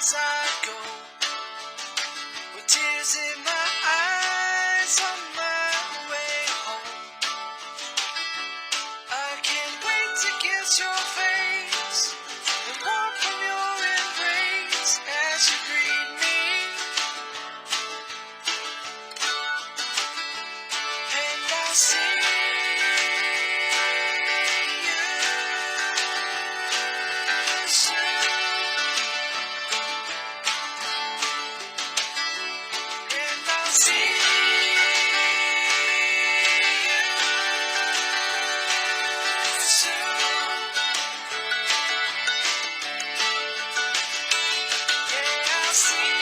as I go, with tears in my eyes on my way home. I can't wait to kiss your face and walk from your embrace as you greet me. And I'll see you soon. And I'll see you soon. Yeah, I'll see you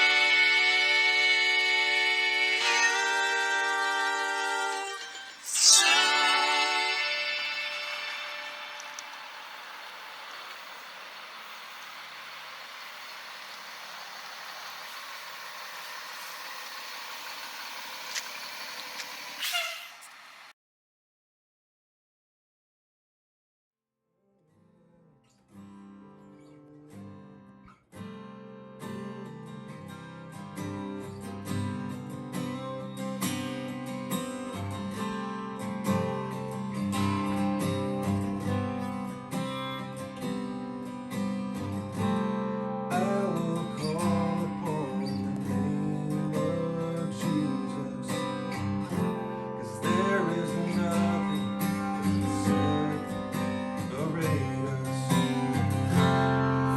soon. I will call upon the name of Jesus, 'cause there is nothing that can separate us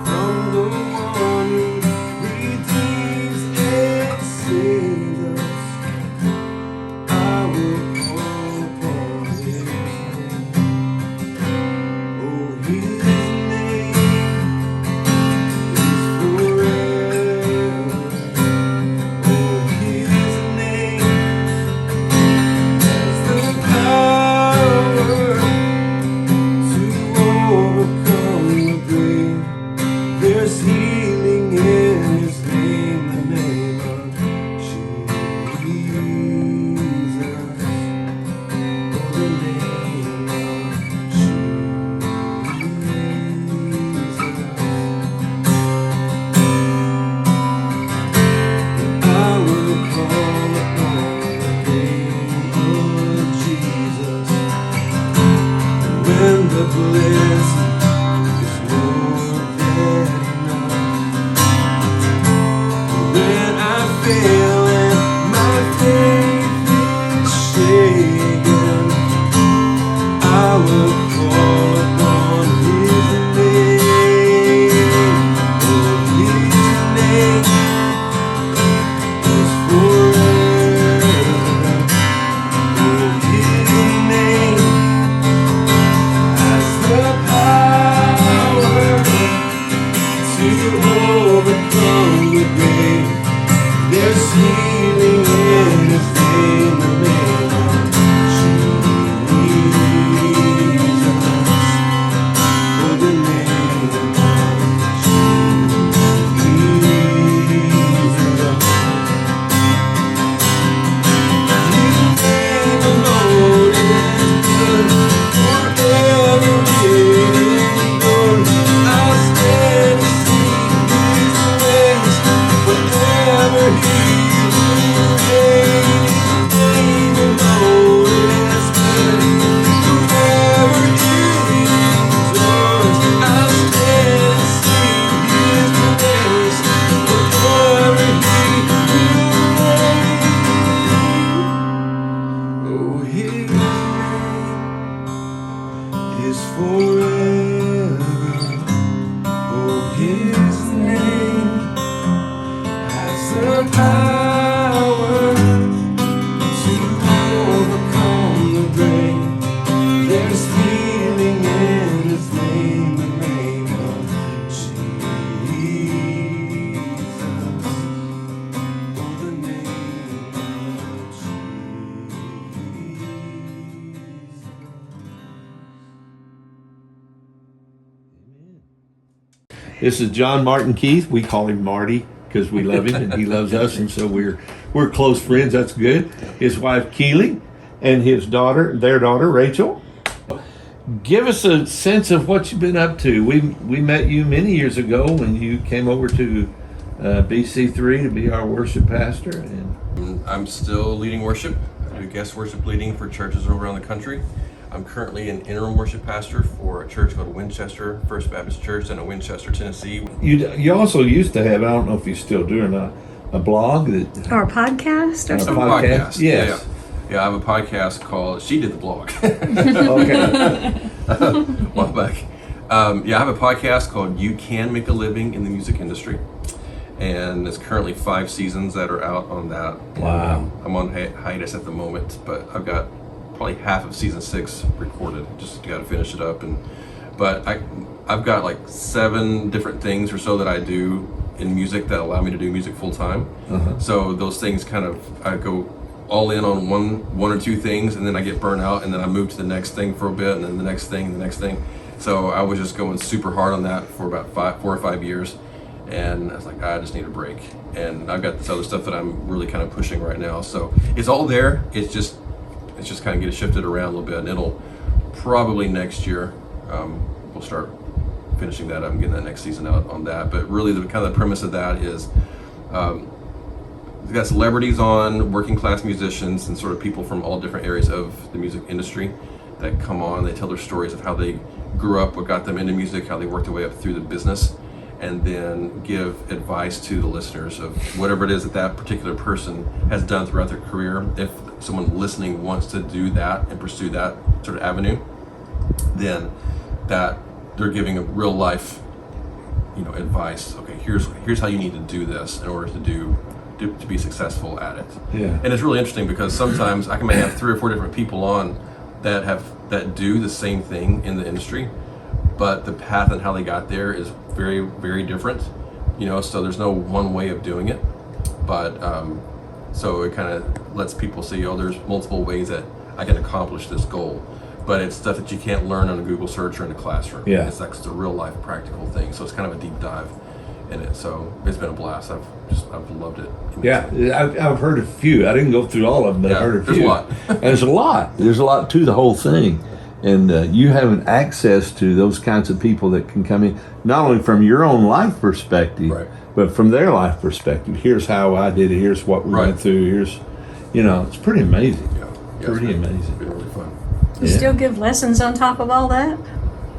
from the one who redeems and saves us. I will call upon His name. Oh, His name is forever. Oh, His name has the power to overcome the grave. There's healing in His name, the name of Jesus. Oh, the name of Jesus. I will call upon the name of Jesus. When the blessing is more than enough, when I fail and my faith is shaken, I will call upon His name. Oh, His name is forever. Oh, His name has the power to overcome the grave. There's healing in His name, the name of Jesus. Oh, the name of Jesus. His name alone is good, forever it is good. I'll stand to see His face forever He will reign. His name alone is good, forever it endures. I'll stand to see His face forever He will reign. Oh, His name is forever. Oh, His name has the power to overcome the grave. There's healing in His name, the name of Jesus. Oh, the name of Jesus. This is John Martin Keith. We call him Marty because we love him and he loves us, and so we're close friends. That's good. His wife Keely and their daughter Rachel. Give us a sense of what you've been up to. We met you many years ago when you came over to BC3 to be our worship pastor. And I'm still leading worship. I do guest worship leading for churches around the country. I'm currently an interim worship pastor for a church called Winchester First Baptist Church in Winchester, Tennessee. You also used to have, I don't know if you still do or not, a blog that or a podcast or something. podcast. Yes. Yeah, I have a podcast called She Did the Blog. Okay. While back. I have a podcast called You Can Make a Living in the Music Industry. And it's currently 5 seasons that are out on that. Wow. And, I'm on hiatus at the moment, but I've got probably half of season 6 recorded. Just got to finish it up. But I've got like 7 different things or so that I do in music that allow me to do music full time. Uh-huh. So those things I go all in on one or two things, and then I get burnt out, and then I move to the next thing for a bit, and then the next thing, and the next thing. So I was just going super hard on that for about 4 or 5 years, and I was like, I just need a break. And I've got this other stuff that I'm really kind of pushing right now. So it's all there. It's just kind of get it shifted around a little bit, and it'll probably next year we'll start finishing that up and getting that next season out on that. But really, the kind of the premise of that is. We've got celebrities on, working class musicians, and sort of people from all different areas of the music industry that come on. They tell their stories of how they grew up, what got them into music, how they worked their way up through the business, and then give advice to the listeners of whatever it is that particular person has done throughout their career. If someone listening wants to do that and pursue that sort of avenue, then that they're giving a real life, advice. Okay, here's how you need to do this in order to be successful at it. Yeah. And it's really interesting because sometimes I may have 3 or 4 different people on that do the same thing in the industry, but the path and how they got there is very, very different. So there's no one way of doing it, but so it kind of lets people see, there's multiple ways that I can accomplish this goal. But it's stuff that you can't learn on a Google search or in a classroom. Yeah. It's like a real life practical thing. So it's kind of a deep dive in it. So it's been a blast. I've loved it. Yeah, I've heard a few. I didn't go through all of them, but I heard a few. There's a lot. And there's a lot. There's a lot to the whole thing. And you having access to those kinds of people that can come in, not only from your own life perspective, right, but from their life perspective. Here's how I did it. Here's what we went through. Here's, it's pretty amazing. Yeah, pretty amazing. It's been really fun. You still give lessons on top of all that?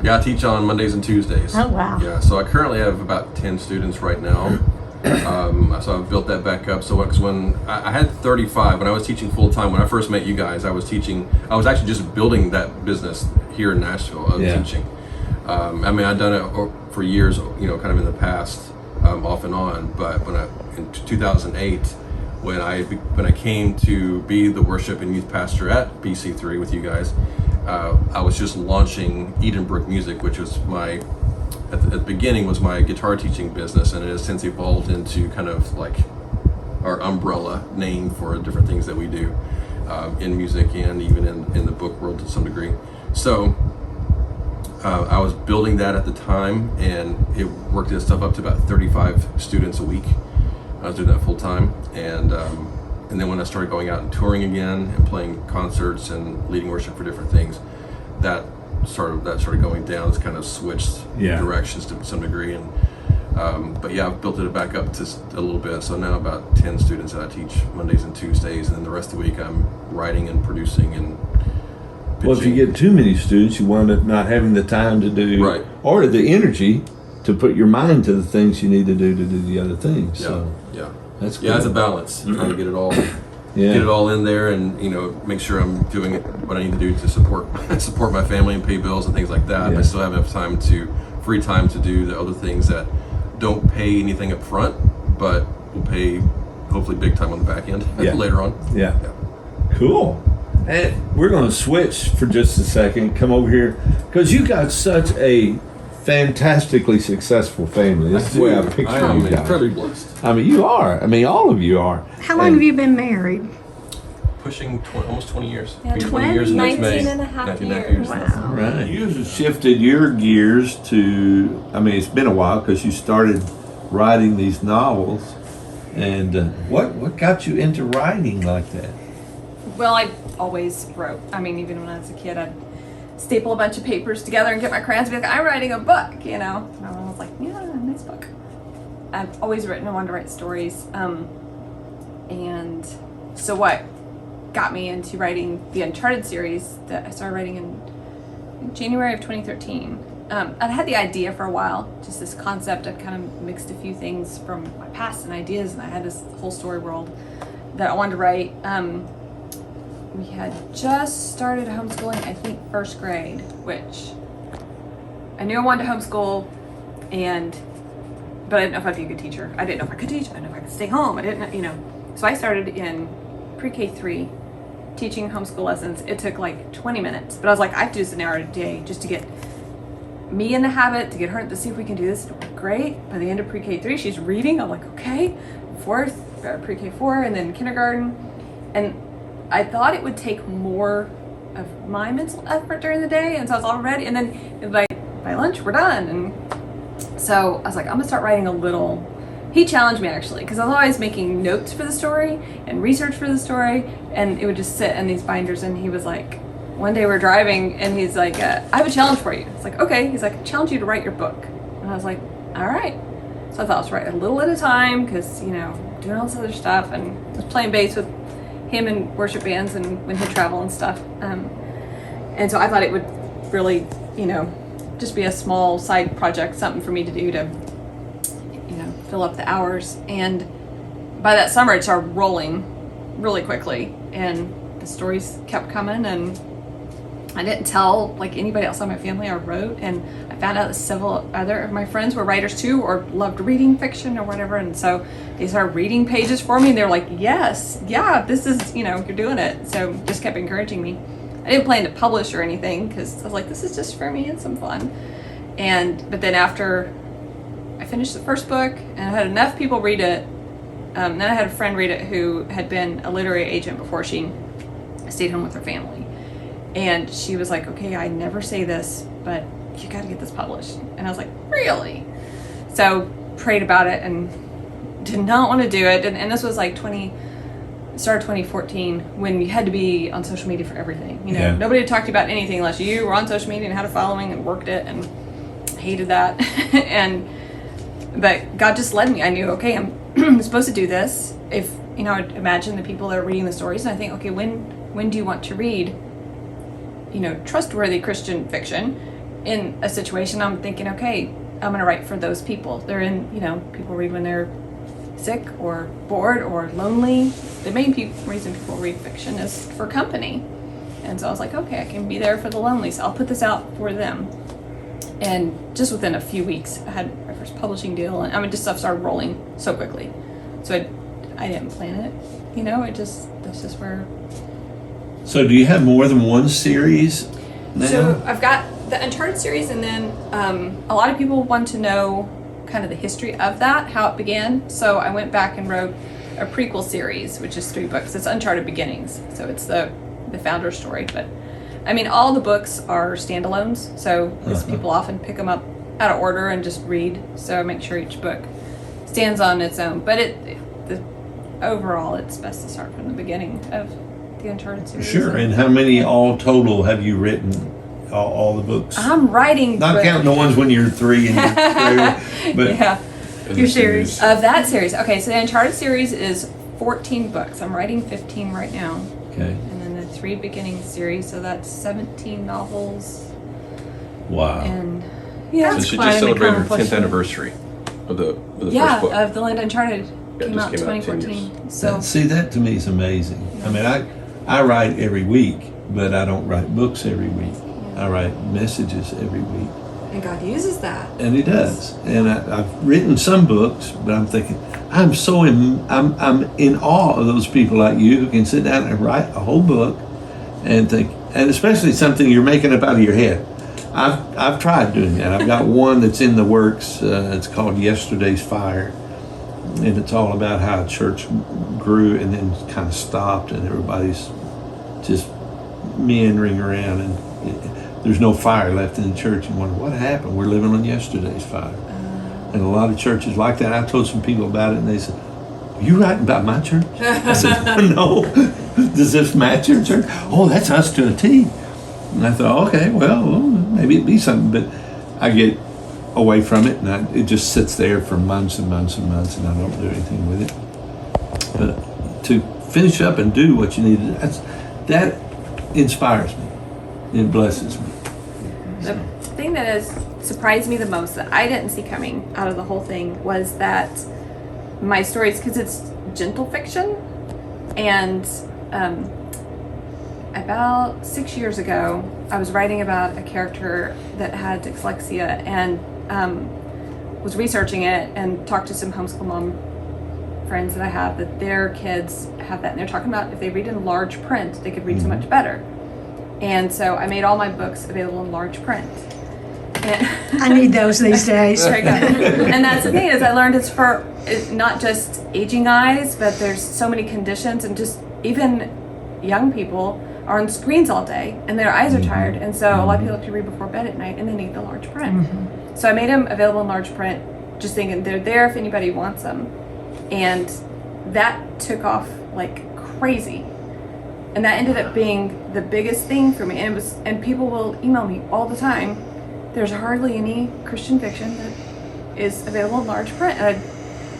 Yeah, I teach on Mondays and Tuesdays. Oh, wow. Yeah, so I currently have about 10 students right now. So I've built that back up. So because when I had 35, when I was teaching full time, when I first met you guys, I was actually just building that business here in Nashville of teaching. I'd done it for years, kind of in the past, off and on. But in 2008, when I came to be the worship and youth pastor at BC3 with you guys, I was just launching Edenbrook Music, which was at the beginning was my guitar teaching business, and it has since evolved into kind of like our umbrella name for different things that we do in music and even in the book world to some degree. So I was building that at the time, and it worked its stuff up to about 35 students a week. I was doing that full time, and then when I started going out and touring again and playing concerts and leading worship for different things, that started going down. It's kind of switched directions to some degree, and I've built it back up just a little bit. So now about 10 students that I teach Mondays and Tuesdays, and then the rest of the week I'm writing and producing and pitching. Well, if you get too many students, you wind up not having the time to do, or the energy to put your mind to the things you need to do the other things. So that's cool. Yeah, it's a balance. Trying to get it all. Get it all in there, and make sure I'm doing what I need to do to support my family and pay bills and things like that. But I still have enough free time to do the other things that don't pay anything up front, but will pay hopefully big time on the back end later on. Yeah. Cool. And we're going to switch for just a second. Come over here because you got such a fantastically successful family. That's the way I picture you guys. I'm incredibly blessed. You are. All of you are. How long have you been married? Pushing almost 20 years. Yeah, 20 years next May. 19 and a half years. Wow. Right. You shifted your gears to, it's been a while because you started writing these novels. And what got you into writing like that? Well, I always wrote. Even when I was a kid, I'd staple a bunch of papers together and get my crayons and be like, I'm writing a book, And I was like, yeah, nice book. I've always written and wanted to write stories. And so what got me into writing the Uncharted series that I started writing in January of 2013. I'd had the idea for a while, just this concept. I'd kind of mixed a few things from my past and ideas, and I had this whole story world that I wanted to write. We had just started homeschooling, I think first grade, which I knew I wanted to homeschool, but I didn't know if I'd be a good teacher. I didn't know if I could teach. I didn't know if I could stay home. I didn't, So I started in pre-K3 teaching homeschool lessons. It took like 20 minutes, but I was like, I have to do this an hour a day just to get me in the habit, to get her to see if we can do this. Great. By the end of pre-K3, she's reading. I'm like, okay. Pre-K4, and then kindergarten. And I thought it would take more of my mental effort during the day, and so I was all ready. And then by lunch, we're done. And so I was like, I'm gonna start writing a little. He challenged me actually, because I was always making notes for the story and research for the story, and it would just sit in these binders. And he was like, one day we're driving, and he's like, I have a challenge for you. It's like, okay. He's like, I challenge you to write your book. And I was like, all right. So I thought I was writing a little at a time, because doing all this other stuff, and I was playing bass with him in worship bands and when he'd travel and stuff. And so I thought it would really, just be a small side project, something for me to do to, fill up the hours. And by that summer, it started rolling really quickly, and the stories kept coming, and I didn't tell like anybody else in my family I wrote, and I found out that several other of my friends were writers too, or loved reading fiction or whatever, and so they started reading pages for me, and they were like, yes, yeah, this is, you're doing it. So just kept encouraging me. I didn't plan to publish or anything, because I was like, this is just for me and some fun. But then after I finished the first book and I had enough people read it, then I had a friend read it who had been a literary agent before she stayed home with her family. And she was like, okay, I never say this, but you got to get this published. And I was like, really? So prayed about it and did not want to do it. And this was like started 2014, when you had to be on social media for everything. Nobody had talked to you about anything unless you were on social media and had a following and worked it, and hated that. But God just led me. I knew, okay, I'm supposed to do this. If, I'd imagine the people that are reading the stories, and I think, okay, when do you want to read, trustworthy Christian fiction in a situation? I'm thinking, okay, I'm going to write for those people. They're in, people read when they're sick or bored or lonely. The main reason people read fiction is for company. And so I was like, okay, I can be there for the lonely, so I'll put this out for them. And just within a few weeks, I had my first publishing deal, and just stuff started rolling so quickly. So I didn't plan it, that's just where. So do you have more than one series now? So I've got the Uncharted series, and then a lot of people want to know kind of the history of that, how it began. So I went back and wrote a prequel series, which is 3 books. It's Uncharted Beginnings. So it's the founder story. But all the books are standalones. So people often pick them up out of order and just read. So I make sure each book stands on its own. But overall, it's best to start from the beginning of the Uncharted series. Sure. And how many all total have you written? All the books? I'm writing. Not counting the ones when you're 3 and you're through. But yeah. Your series. Of that series. Okay, so the Uncharted series is 14 books. I'm writing 15 right now. Okay. And then the 3 beginning series, so that's 17 novels. Wow. And yeah, so she just celebrated her 10th anniversary of the first book. Of The Land Uncharted. Came out in 10 2014. years. So See, that to me is amazing. I write every week, but I don't write books every week. I write messages every week. and God uses that. And He does. And I've written some books, but I'm thinking, I'm in awe of those people like you who can sit down and write a whole book and think, and especially something you're making up out of your head. I've tried doing that. I've got one that's in the works. It's called Yesterday's Fire, and it's all about how a church grew and then kind of stopped, and everybody's just meandering around, and there's no fire left in the church. And wonder what happened. We're living on yesterday's fire, and a lot of churches like that. I told some people about it, and they said, "Are you writing about my church?" I said, "No." Does this match your church? Oh, that's us to a T. And I thought, okay, well, maybe it'd be something. But I get away from it, and it just sits there for months and months and months, and I don't do anything with it. But to finish up and do what you need, that inspires me. It blesses me. The thing that has surprised me the most that I didn't see coming out of the whole thing was that my stories, because it's gentle fiction, and about 6 years ago, I was writing about a character that had dyslexia, and was researching it and talked to some homeschool mom friends that I have that their kids have that, and they're talking about if they read in large print, they could read so much better. And so I made all my books available in large print. I need those these days. There you go. And that's the thing is I learned it's for not just aging eyes, but there's so many conditions, and just even young people are on screens all day and their eyes are tired, and so a lot of people have to read before bed at night and they need the large print. So I made them available in large print, just thinking they're there if anybody wants them. And that took off like crazy. And that ended up being the biggest thing for me. And people will email me all the time. There's hardly any Christian fiction that is available in large print.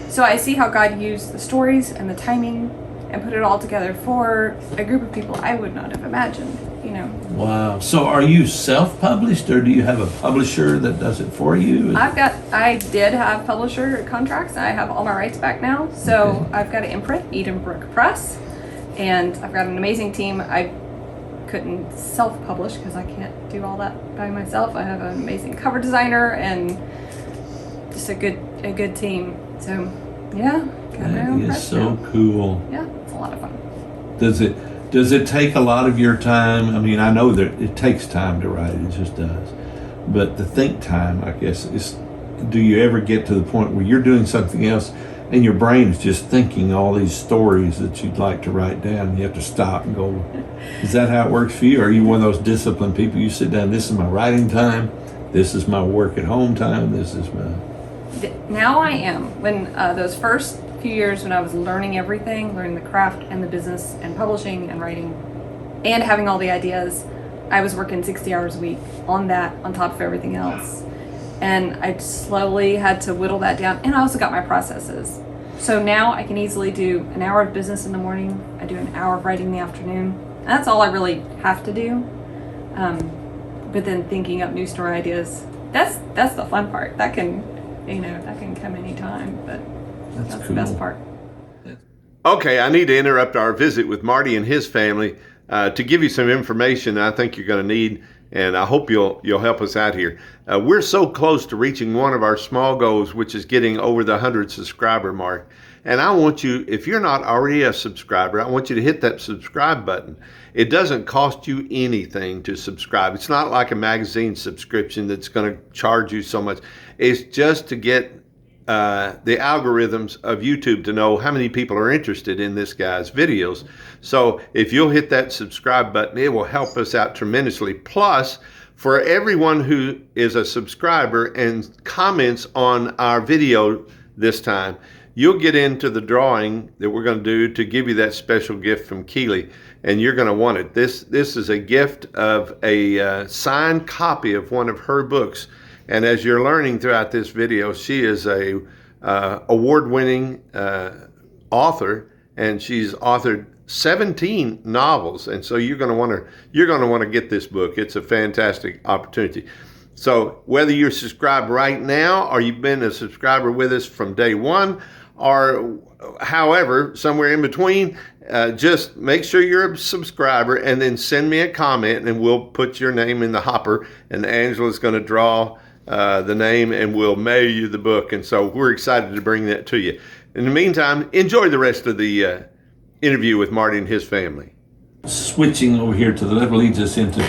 So I see how God used the stories and the timing and put it all together for a group of people I would not have imagined, you know. Wow. So are you self-published, or do you have a publisher that does it for you? I did have publisher contracts. I have all my rights back now. So I've got an imprint, Edenbrook Press, and I've got an amazing team. I couldn't self-publish because I can't do all that by myself. I have an amazing cover designer and just a good team. So yeah, got my own That is press so now. cool. Yeah, it's a lot of fun. Does it take a lot of your time? I mean, I know that it takes time to write, it just does. But the think time, I guess, do you ever get to the point where you're doing something else and your brain's just thinking all these stories that you'd like to write down, and you have to stop and go, is that how it works for you? Or are you one of those disciplined people, you sit down, this is my writing time, this is my work at home time, this is my... Now I am. When those first few years when I was learning everything, learning the craft and the business and publishing and writing and having all the ideas, I was working 60 hours a week on that, on top of everything else. And I slowly had to whittle that down. And I also got my processes. So now I can easily do an hour of business in the morning. I do an hour of writing in the afternoon. And that's all I really have to do. But then thinking up new story ideas, that's the fun part. That can come anytime, but that's cool. The best part. Okay, I need to interrupt our visit with Marty and his family to give you some information I think you're going to need, and I hope you'll help us out here. We're so close to reaching one of our small goals, which is getting over the 100 subscriber mark. And I want you, if you're not already a subscriber, I want you to hit that subscribe button. It doesn't cost you anything to subscribe. It's not like a magazine subscription that's going to charge you so much. It's just to get the algorithms of YouTube to know how many people are interested in this guy's videos. So if you'll hit that subscribe button, it will help us out tremendously. Plus, for everyone who is a subscriber and comments on our video this time, you'll get into the drawing that we're going to do to give you that special gift from Keely, and you're going to want it. This is a gift of a signed copy of one of her books. And as you're learning throughout this video, she is a award-winning author, and she's authored 17 novels. And so you're going to want to get this book. It's a fantastic opportunity. So whether you're subscribed right now, or you've been a subscriber with us from day one, or however, somewhere in between, just make sure you're a subscriber and then send me a comment, and we'll put your name in the hopper, and Angela's going to draw the name, and we'll mail you the book. And so we're excited to bring that to you. In the meantime, enjoy the rest of the interview with Marty and his family. Switching over here to the left leads us into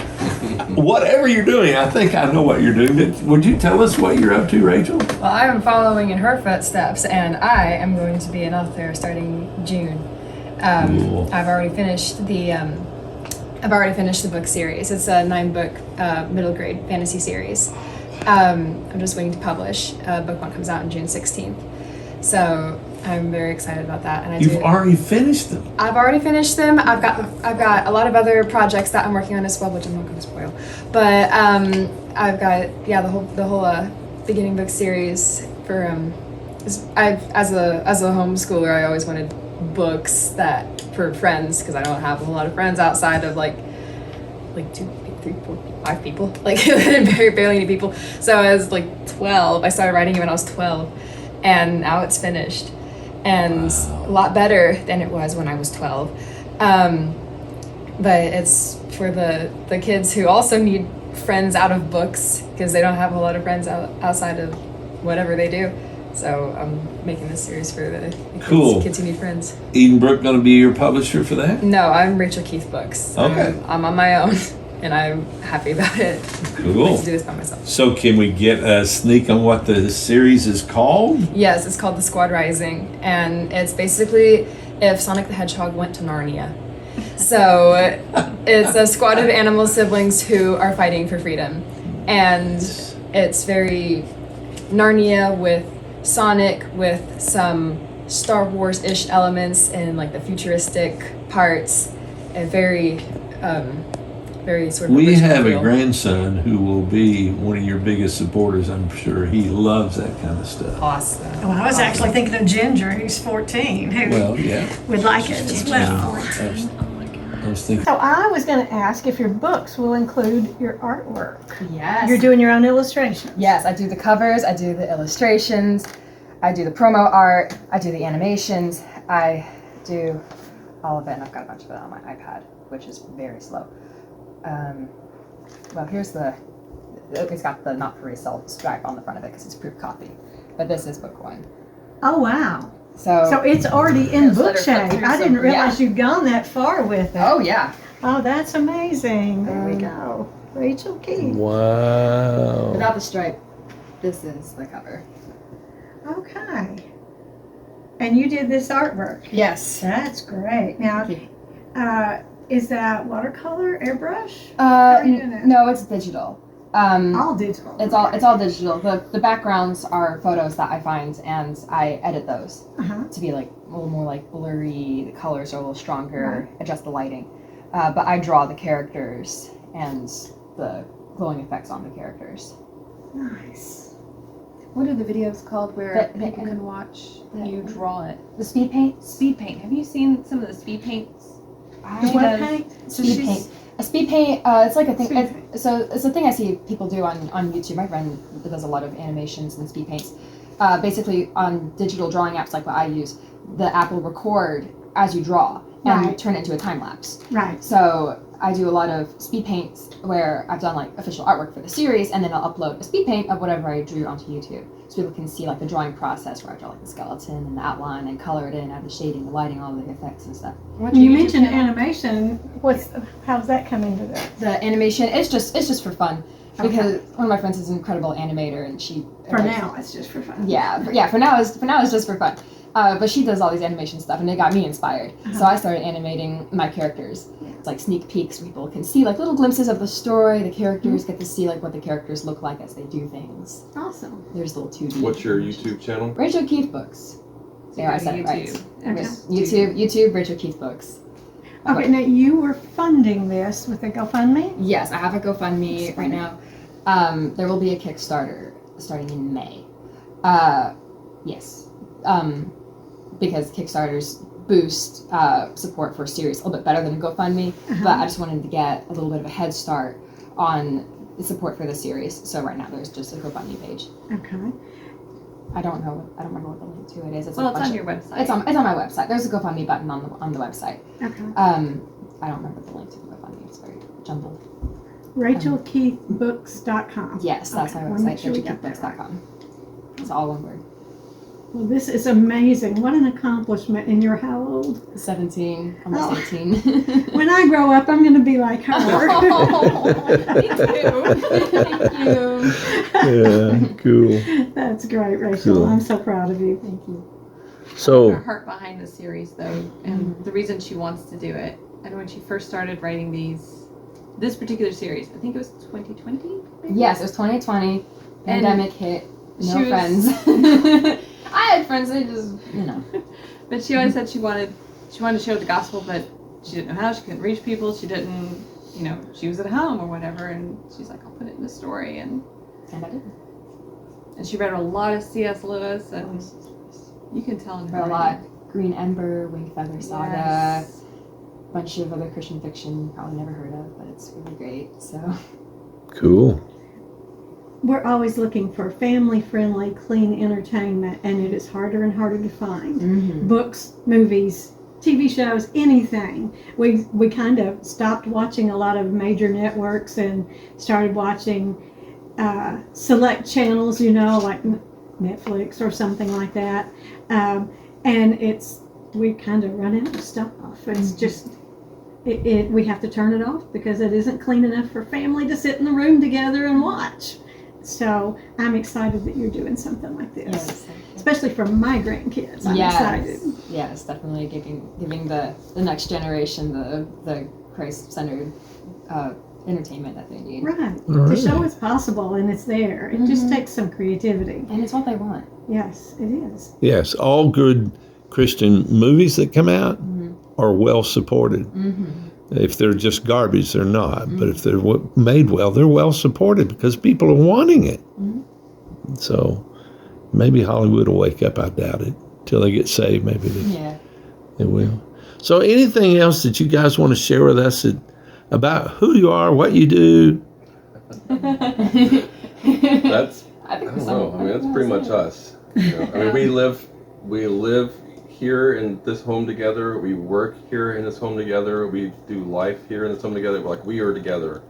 whatever you're doing. I think I know what you're doing. Would you tell us what you're up to, Rachel? Well, I am following in her footsteps, and I am going to be an author starting June. Cool. I've already finished the book series. It's a 9-book middle grade fantasy series. I'm just waiting to publish. Book 1 comes out on June 16th. So I'm very excited about that. And You've already finished them. I've already finished them. I've got a lot of other projects that I'm working on as well, which I'm not going to spoil. But I've got the whole beginning book series for as a homeschooler, I always wanted books that for friends, because I don't have a lot of friends outside of like 2, 3, 4, 5 people, like barely any people. So I was like 12. I started writing it when I was 12, and now it's finished, and a lot better than it was when I was 12. But it's for the kids who also need friends out of books, because they don't have a lot of friends outside of whatever they do. So I'm making this series for the kids who need friends. Edenbrook going to be your publisher for that? No, I'm Rachel Keith Books. Okay. I'm on my own, and I'm happy about it. Cool. I get to do this by myself. So can we get a sneak on what the series is called? Yes, it's called The Squad Rising, and it's basically if Sonic the Hedgehog went to Narnia. So it's a squad of animal siblings who are fighting for freedom, and it's very Narnia with Sonic, with some Star Wars-ish elements and like the futuristic parts, and very sort of. We have feel. a grandson who will be one of your biggest supporters. I'm sure he loves that kind of stuff. Awesome. Well, I was actually thinking of Ginger, who's 14, who Well, yeah. would like it as well. I was thinking. So I was going to ask if your books will include your artwork. Yes. You're doing your own illustrations. Yes, I do the covers, I do the illustrations, I do the promo art, I do the animations, I do all of it, and I've got a bunch of it on my iPad, which is very slow. Well, here's it's got the not for resale stripe on the front of it because it's proof copy, but this is book 1. Oh, wow. So it's already in book let her flip shape. through I didn't some- realize you'd gone that far with it. oh yeah. Oh, that's amazing. There we go. Rachel Keith. Wow. Without the stripe, this is the cover. Okay. And you did this artwork. Yes. That's great. Now, is that watercolor, airbrush? Uh, you doing it? no, it's digital. All digital. It's all digital. The backgrounds are photos that I find, and I edit those Uh-huh. to be like a little more like blurry. The colors are a little stronger. Adjust the lighting, but I draw the characters and the glowing effects on the characters. Nice. What are the videos called where The- people can watch you draw it? The speed paint. Speed paint. Have you seen some of the speed paints? I- The She what does- paint? So Speed she's- paint. A speed paint. It's like a thing. Speed So it's a thing I see people do on YouTube. My friend does a lot of animations and speed paints. Basically, on digital drawing apps like what I use, the app will record as you draw and Right. turn it into a time lapse. Right. So I do a lot of speed paints where I've done like official artwork for the series, and then I'll upload a speed paint of whatever I drew onto YouTube, so people can see like the drawing process where I draw like the skeleton and the outline and color it in, add the shading, the lighting, all the effects and stuff. What's You your YouTube mentioned channel? animation. How's that come into that? The animation, it's just for fun, because Okay. one of my friends is an incredible animator, and she For now, it's just for fun. for now it's just for fun. But she does all these animation stuff, and it got me inspired. So I started animating my characters. It's like sneak peeks where people can see like little glimpses of the story. The characters get to see like what the characters look like as they do things. Awesome. There's little 2D. What's your YouTube channel? Rachel Keith Books. So Yeah, I go to said it right. YouTube. Okay. YouTube, Rachel Keith Books. Okay, now you were funding this with a GoFundMe? Yes, I have a GoFundMe right now. There will be a Kickstarter starting in May. Yes. Because Kickstarters boost support for a series a little bit better than a GoFundMe, but I just wanted to get a little bit of a head start on the support for the series. So right now there's just a GoFundMe page. Okay. I don't remember what the link to it is. It's Well, a it's bunch on your of- website. It's on my website. There's a GoFundMe button on the website. Okay. I don't remember the link to the GoFundMe. It's very jumbled. RachelKeithBooks.com. Yes, that's Okay, my wanna make website, sure we got that right. RachelKeithBooks.com. It's all one word. Well, this is amazing. What an accomplishment. And you're how old? 17, almost Oh. 18. When I grow up, I'm going to be like her. Me too. Thank you. Yeah, cool. That's great, Rachel. Cool. I'm so proud of you. Thank you. So, Her heart behind the series, though, and the reason she wants to do it. And when she first started writing this particular series, I think it was 2020. Maybe? Yes, it was 2020. Pandemic hit. No she was- friends. I had friends. They just, But she always said she wanted to share the gospel, but she didn't know how. She couldn't reach people. She didn't, she was at home or whatever. And she's like, I'll put it in a story, and And I did. And she read a lot of C.S. Lewis, and you can tell in her Read a writing. lot. Green Ember, Winged Feather Saga, Yes. bunch of other Christian fiction you probably never heard of, but it's really great. So Cool. We're always looking for family-friendly, clean entertainment, and it is harder and harder to find. Books, movies, TV shows, anything. We kind of stopped watching a lot of major networks and started watching select channels, like Netflix or something like that. And we kind of run out of stuff. It's just we have to turn it off because it isn't clean enough for family to sit in the room together and watch. So I'm excited that you're doing something like this, yes, especially for my grandkids. I'm excited. Yes, definitely giving the next generation the Christ-centered entertainment that they need. Right. Right. To show it's possible and it's there. It just takes some creativity. And it's what they want. Yes, it is. Yes, all good Christian movies that come out are well supported. If they're just garbage, they're not. But if they're made well, they're well supported because people are wanting it. So maybe Hollywood will wake up. I doubt it. Till they get saved, maybe they will. So anything else that you guys want to share with us about who you are, what you do? That's I think I don't know. I mean, that's pretty much us. I mean, we live here in this home together. We work here in this home together. We do life here in this home together. Like we are together,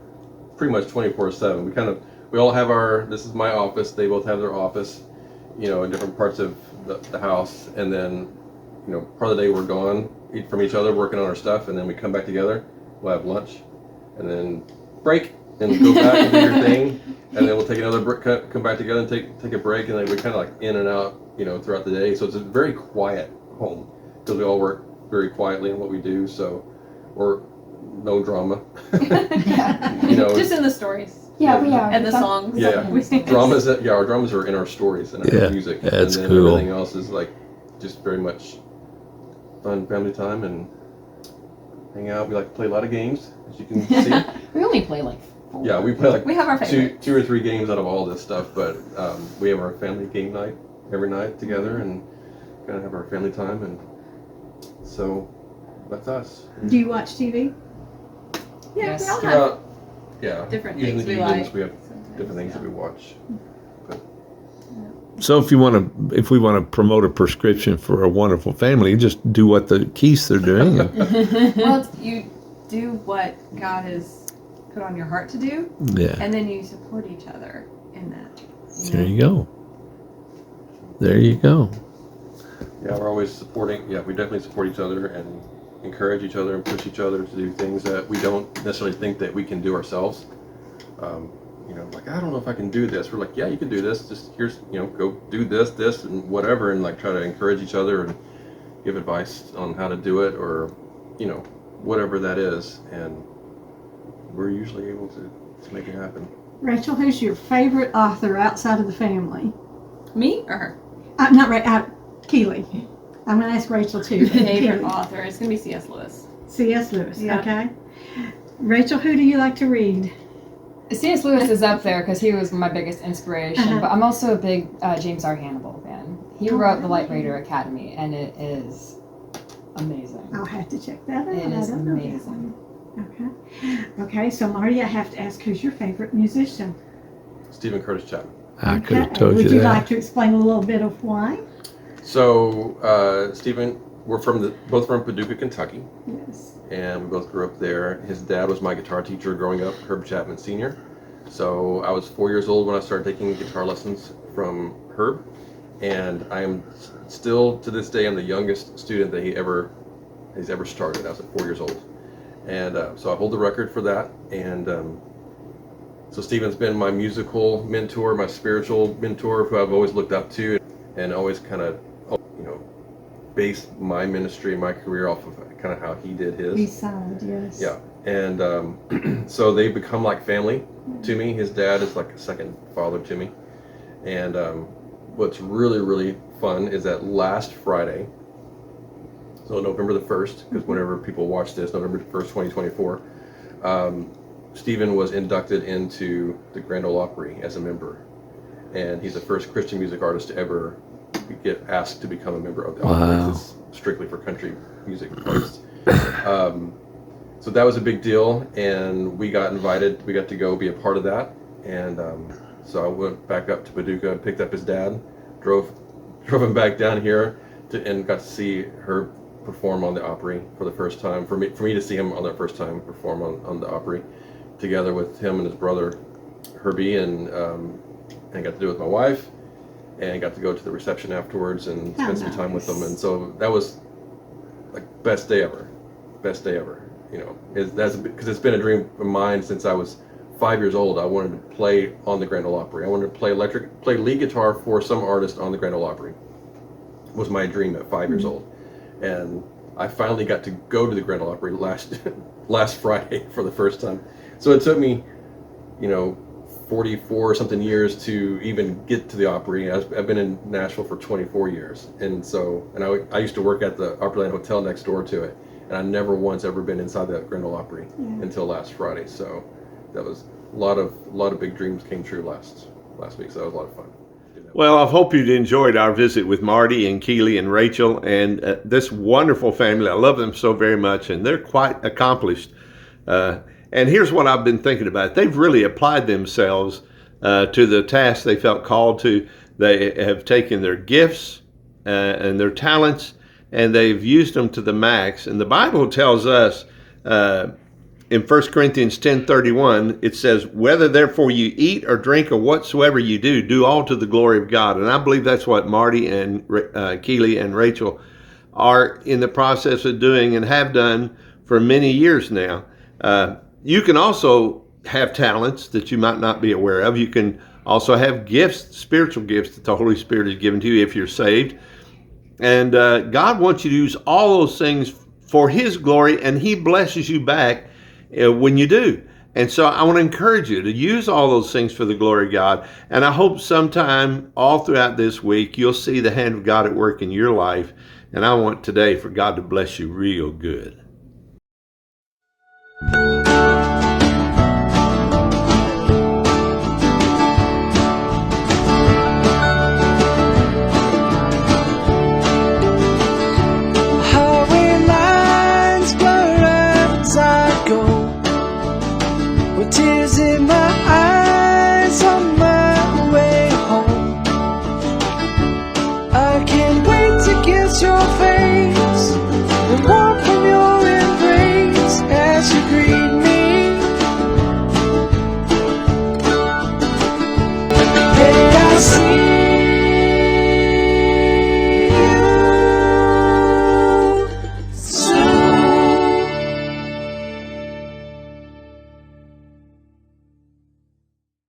pretty much 24/7. We all have this is my office. They both have their office, in different parts of the house. And then, part of the day we're gone, eat from each other, working on our stuff, and then we come back together. We'll have lunch, and then break, and go back and do your thing, and then we'll take another break, come back together and take a break, and then we kind of like in and out, throughout the day. So it's a very quiet home because we all work very quietly in what we do. So, or no drama. Just in the stories. Yeah, we are. And the songs. Yeah, our dramas are in our stories and our music. That's and then cool. Everything else is like just very much fun family time and hang out. We like to play a lot of games, as you can see. We only play like 4. Yeah, we play like We have our favorite. two or three games out of all this stuff, but we have our family game night every night together and kind of have our family time, and so that's us. Do you watch TV? Yeah, Yes. we all have Throughout, yeah, different usually things we evenings like. we have sometimes, different things yeah. that we watch. So if we want to promote a prescription for a wonderful family, just do what the Keiths are doing. Well, you do what God has put on your heart to do, Yeah. and then you support each other in that. There you go. There you go. Yeah, we're always supporting. Yeah, we definitely support each other and encourage each other and push each other to do things that we don't necessarily think that we can do ourselves. Like I don't know if I can do this. We're like, yeah, you can do this. Just here's, go do this, and whatever, and like try to encourage each other and give advice on how to do it, or, whatever that is, and we're usually able to make it happen. Rachel, who's your favorite author outside of the family? Me or her? Keely. I'm going to ask Rachel too. Favorite Keely. author? It's gonna be C.S. Lewis. C.S. Lewis, Yeah. okay. Rachel, who do you like to read? C.S. Lewis is up there because he was my biggest inspiration, Uh-huh. but I'm also a big James R. Hannibal fan. He wrote The Light Raider Academy, and it is amazing. I'll have to check that out. It is I don't know that amazing. one. Okay, so Marty, I have to ask, who's your favorite musician? Stephen Curtis Chapman. I could have told Would you you that. like to explain a little bit of why? So, Stephen, we're both from Paducah, Kentucky, Yes. and we both grew up there. His dad was my guitar teacher growing up, Herb Chapman Sr. So I was 4 years old when I started taking guitar lessons from Herb, and I am still to this day I'm the youngest student that he's ever started. I was at 4 years old, and so I hold the record for that. And so Stephen's been my musical mentor, my spiritual mentor, who I've always looked up to, and always kind of based my ministry, my career off of kind of how he did his. Beside, yes. Yeah, and so they become like family to me. His dad is like a second father to me. And what's really, really fun is that last Friday, so November the 1st, because whenever people watch this, November 1st, 2024, Stephen was inducted into the Grand Ole Opry as a member. and he's the first Christian music artist to ever get asked to become a member of the Opry. It's strictly for country music artists. So that was a big deal, and we got invited. We got to go be a part of that, and so I went back up to Paducah and picked up his dad, drove him back down here, and got to see her perform on the Opry for the first time. For me to see him on that first time perform on the Opry, together with him and his brother Herbie, and got to do it with my wife, and got to go to the reception afterwards and spend some time with them. And so that was like best day ever. You know, that's because it's been a dream of mine since I was 5 years old. I wanted to play on the Grand Ole Opry. I wanted to play lead guitar for some artist on the Grand Ole Opry. Was my dream at 5 years old, and I finally got to go to the Grand Ole Opry last Friday for the first time. So it took me, 44 something years to even get to the Opry. I've been in Nashville for 24 years, and I used to work at the Opryland Hotel next door to it, and I never once ever been inside the Grand Ole Opry until last Friday. So that was a lot of big dreams came true last week. So that was a lot of fun. Well, I hope you enjoyed our visit with Marty and Keely and Rachel and this wonderful family. I love them so very much, and they're quite accomplished. And here's what I've been thinking about. They've really applied themselves to the task they felt called to. They have taken their gifts and their talents, and they've used them to the max. And the Bible tells us in 1 Corinthians 10:31, it says, whether therefore you eat or drink or whatsoever you do all to the glory of God. And I believe that's what Marty and Keely and Rachel are in the process of doing and have done for many years now. You can also have talents that you might not be aware of. You can also have gifts, spiritual gifts that the Holy Spirit has given to you if you're saved. And God wants you to use all those things for His glory, and He blesses you back when you do. And so I want to encourage you to use all those things for the glory of God. And I hope sometime all throughout this week, you'll see the hand of God at work in your life. And I want today for God to bless you real good.